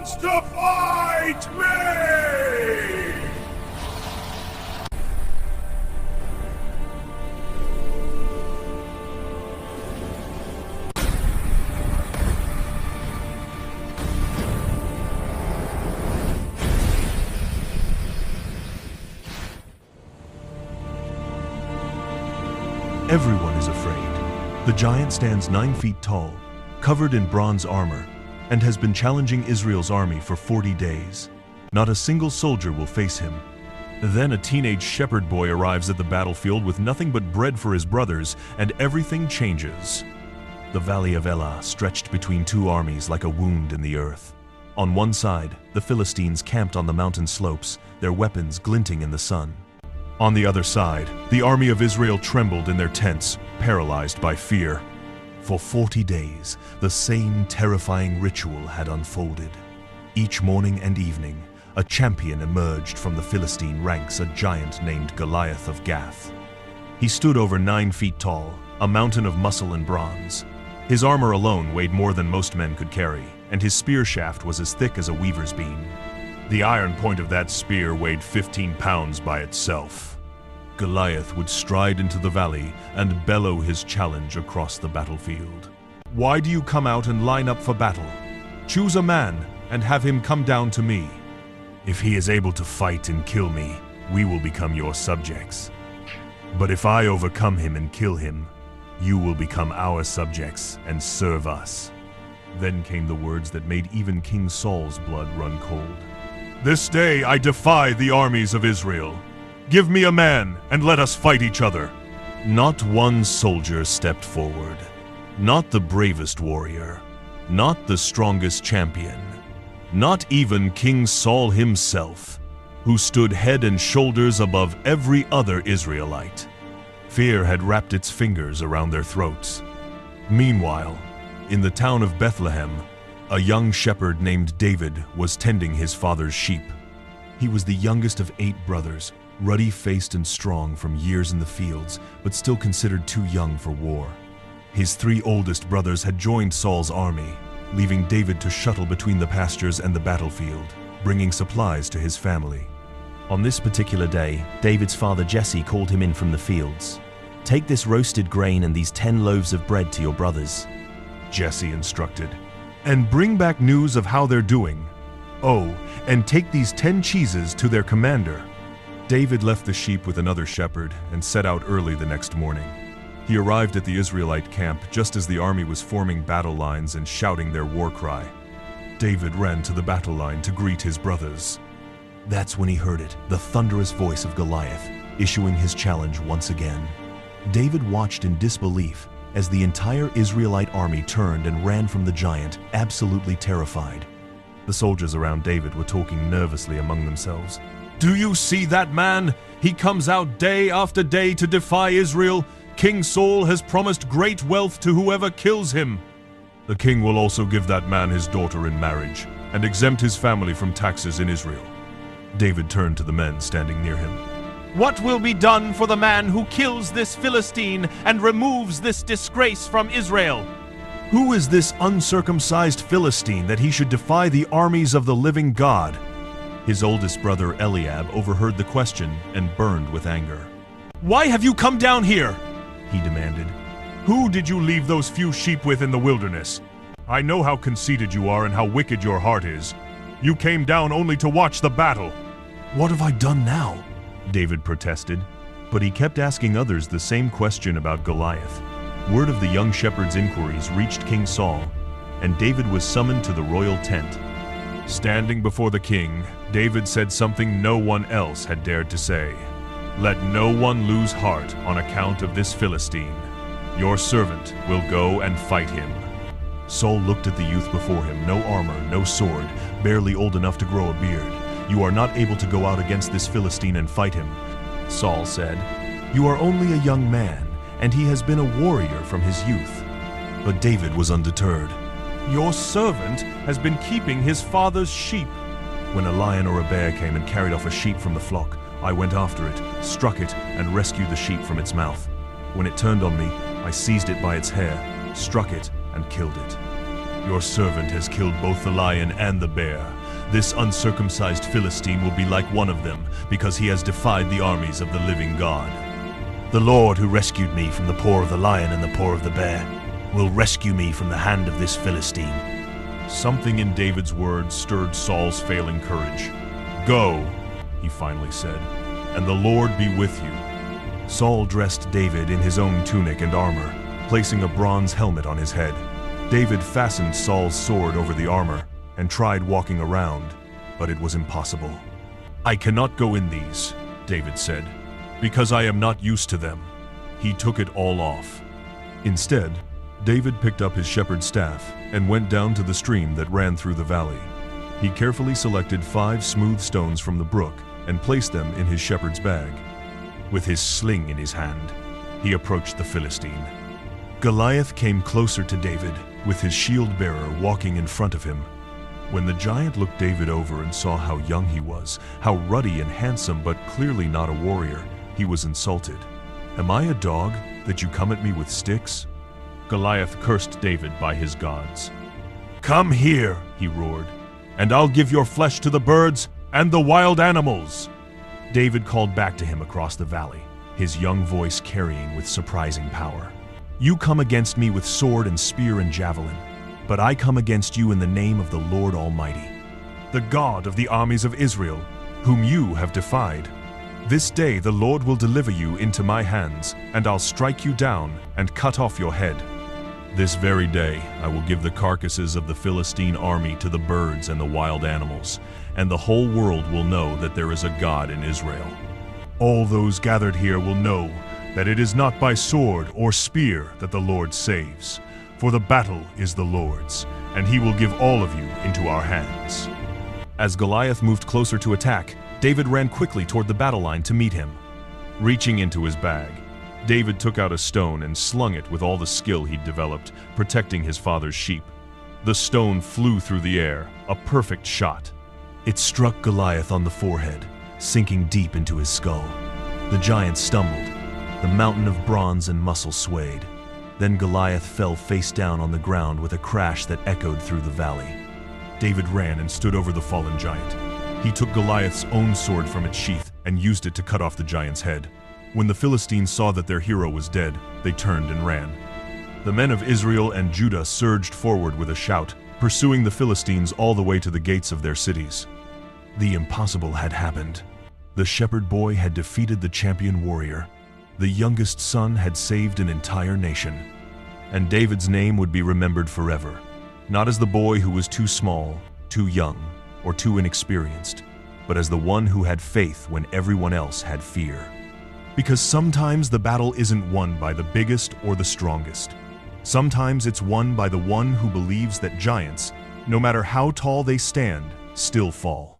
wants to fight me? Everyone is afraid. The giant stands 9 feet tall, covered in bronze armor, and has been challenging Israel's army for 40 days. Not a single soldier will face him. Then a teenage shepherd boy arrives at the battlefield with nothing but bread for his brothers, and everything changes. The Valley of Elah stretched between two armies like a wound in the earth. On one side, the Philistines camped on the mountain slopes, their weapons glinting in the sun. On the other side, the army of Israel trembled in their tents, paralyzed by fear. For 40 days, the same terrifying ritual had unfolded. Each morning and evening, a champion emerged from the Philistine ranks, a giant named Goliath of Gath. He stood over 9 feet tall, a mountain of muscle and bronze. His armor alone weighed more than most men could carry, and his spear shaft was as thick as a weaver's beam. The iron point of that spear weighed 15 pounds by itself. Goliath would stride into the valley and bellow his challenge across the battlefield. "Why do you come out and line up for battle? Choose a man and have him come down to me. If he is able to fight and kill me, we will become your subjects. But if I overcome him and kill him, you will become our subjects and serve us." Then came the words that made even King Saul's blood run cold. "This day I defy the armies of Israel. Give me a man and let us fight each other." Not one soldier stepped forward. Not the bravest warrior. Not the strongest champion. Not even King Saul himself, who stood head and shoulders above every other Israelite. Fear had wrapped its fingers around their throats. Meanwhile, in the town of Bethlehem, a young shepherd named David was tending his father's sheep. He was the youngest of 8 brothers, ruddy-faced and strong from years in the fields, but still considered too young for war. His 3 oldest brothers had joined Saul's army, leaving David to shuttle between the pastures and the battlefield, bringing supplies to his family. On this particular day, David's father Jesse called him in from the fields. "Take this roasted grain and these 10 loaves of bread to your brothers," Jesse instructed, "and bring back news of how they're doing. Oh, and take these 10 cheeses to their commander." David left the sheep with another shepherd and set out early the next morning. He arrived at the Israelite camp just as the army was forming battle lines and shouting their war cry. David ran to the battle line to greet his brothers. That's when he heard it, the thunderous voice of Goliath, issuing his challenge once again. David watched in disbelief as the entire Israelite army turned and ran from the giant, absolutely terrified. The soldiers around David were talking nervously among themselves. "Do you see that man? He comes out day after day to defy Israel. King Saul has promised great wealth to whoever kills him. The king will also give that man his daughter in marriage and exempt his family from taxes in Israel." David turned to the men standing near him. "What will be done for the man who kills this Philistine and removes this disgrace from Israel?" "Who is this uncircumcised Philistine that he should defy the armies of the living God?" His oldest brother Eliab overheard the question and burned with anger. "Why have you come down here?" he demanded. "Who did you leave those few sheep with in the wilderness? I know how conceited you are and how wicked your heart is. You came down only to watch the battle." "What have I done now?" David protested, but he kept asking others the same question about Goliath. Word of the young shepherd's inquiries reached King Saul, and David was summoned to the royal tent. Standing before the king, David said something no one else had dared to say. "Let no one lose heart on account of this Philistine. Your servant will go and fight him." Saul looked at the youth before him, no armor, no sword, barely old enough to grow a beard. "You are not able to go out against this Philistine and fight him," Saul said. "You are only a young man, and he has been a warrior from his youth." But David was undeterred. "Your servant has been keeping his father's sheep. When a lion or a bear came and carried off a sheep from the flock, I went after it, struck it, and rescued the sheep from its mouth. When it turned on me, I seized it by its hair, struck it, and killed it." Your servant has killed both the lion and the bear. This uncircumcised Philistine will be like one of them, because he has defied the armies of the living God. The Lord who rescued me from the paw of the lion and the paw of the bear will rescue me from the hand of this Philistine." Something in David's words stirred Saul's failing courage. "Go," he finally said, "and the Lord be with you." Saul dressed David in his own tunic and armor, placing a bronze helmet on his head. David fastened Saul's sword over the armor and tried walking around, but it was impossible. "I cannot go in these," David said, "because I am not used to them." He took it all off. Instead, David picked up his shepherd's staff and went down to the stream that ran through the valley. He carefully selected 5 smooth stones from the brook and placed them in his shepherd's bag. With his sling in his hand, he approached the Philistine. Goliath came closer to David, with his shield-bearer walking in front of him. When the giant looked David over and saw how young he was, how ruddy and handsome but clearly not a warrior, he was insulted. "Am I a dog that you come at me with sticks?" Goliath cursed David by his gods. "Come here," he roared, "and I'll give your flesh to the birds and the wild animals." David called back to him across the valley, his young voice carrying with surprising power. "You come against me with sword and spear and javelin, but I come against you in the name of the Lord Almighty, the God of the armies of Israel, whom you have defied. This day the Lord will deliver you into my hands, and I'll strike you down and cut off your head. This very day I will give the carcasses of the Philistine army to the birds and the wild animals, and the whole world will know that there is a God in Israel. All those gathered here will know that it is not by sword or spear that the Lord saves, for the battle is the Lord's, and he will give all of you into our hands." As Goliath moved closer to attack, David ran quickly toward the battle line to meet him. Reaching into his bag, David took out a stone and slung it with all the skill he'd developed, protecting his father's sheep. The stone flew through the air, a perfect shot. It struck Goliath on the forehead, sinking deep into his skull. The giant stumbled. The mountain of bronze and muscle swayed. Then Goliath fell face down on the ground with a crash that echoed through the valley. David ran and stood over the fallen giant. He took Goliath's own sword from its sheath and used it to cut off the giant's head. When the Philistines saw that their hero was dead, they turned and ran. The men of Israel and Judah surged forward with a shout, pursuing the Philistines all the way to the gates of their cities. The impossible had happened. The shepherd boy had defeated the champion warrior. The youngest son had saved an entire nation. And David's name would be remembered forever, not as the boy who was too small, too young, or too inexperienced, but as the one who had faith when everyone else had fear. Because sometimes the battle isn't won by the biggest or the strongest. Sometimes it's won by the one who believes that giants, no matter how tall they stand, still fall.